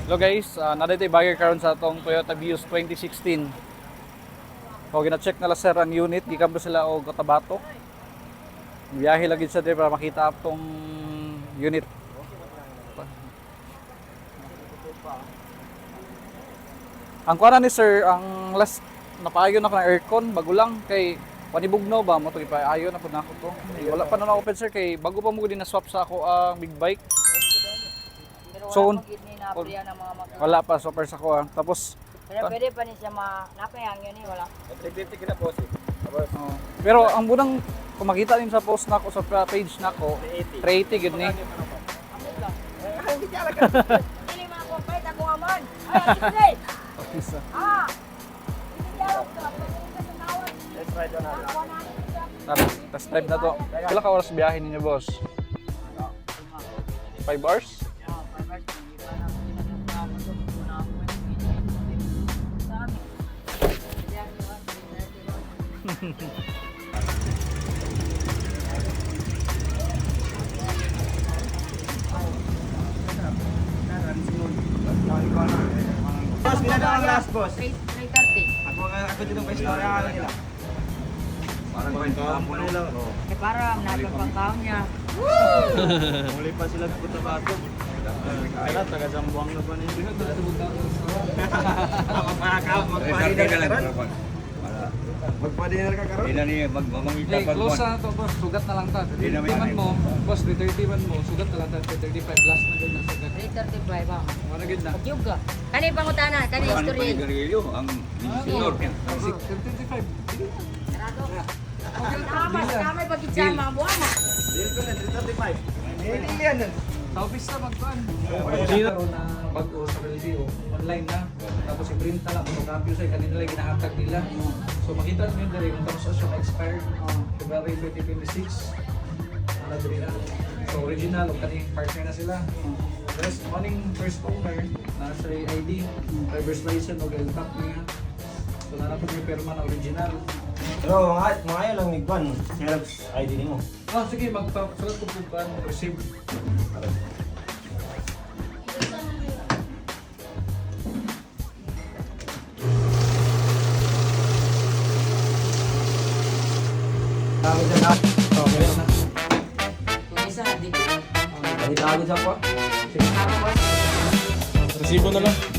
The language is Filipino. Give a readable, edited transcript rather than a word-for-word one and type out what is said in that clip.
Hello guys, nadito bagay karon sa atong Toyota Vios 2016. So gina-check nala sir ang unit, gikan pa sila og Cotabato. Biyahe lagi sa dire para makita atong unit. Ang kuana ni sir, ang last napaayon ako ng aircon, bago lang kay panibugnaw ba mo to ipaayon ako na ako to. Wala pa na na-open sir kay bago pa mo din na swap sa ako ang big bike. So, wala pa, super sa ko. Tapos, pero pwede pa niya napayang yun eh, wala. 350 kita boss eh. Tapos, pero ang bunang, kung makita din sa post na ako, sa page na ako, 380 gud ni. Hindi mga kumpay, ako nga man. Ay, hindi! Ah! Hindi ako ka. let's ride on na. Tara, test drive na to. Kailan ka oras biyahe ninyo, boss? 5 hours? Boss, pinadaan ang last boss. 330. Ako dito pa istorya ka nila. Parang kampo na lang. Eh para napagpangkaon niya. Muli pa sila sa Cotabato. Kaya taga Zamboanga na ba ninyo? Magpa-dinner ka karon? Magpa-dinner ka karon? Ilan niya magmamangita Hey, pag close na to, boss. Sugat na lang ta. 330 man mo, boss, 330 man mo. Sugat na lang ta. 335 last na gud na sugat. 335 ba? Wala gud na. Pagyug ka. Kani pangutana, kani Ano pa history. ni Garillo ang insitor niya. 335. Sarado. Tama, tama pagkitsama mo mo. Deal ko na 335. Deal yan. Sa office na magkuhan. Zero na bago sa LTO, online na. Tapos i-print na lang, mag-copy sa kanila lang ginahatag nila. So makita nyo dali kung tapos siya na-expire February 2026. Ano dali na. So original, o kaning partner na sila. Rest, morning first owner, nasa ID, driver's license o LTAP niya. So nanapag yung perma na original. Pero mga yun lang nigban. Xerox ID ni mo. Oh, sige, magpapasulat ko po receive. Okay na. Kung isa, dito. Itago siya po. Resibo na lang.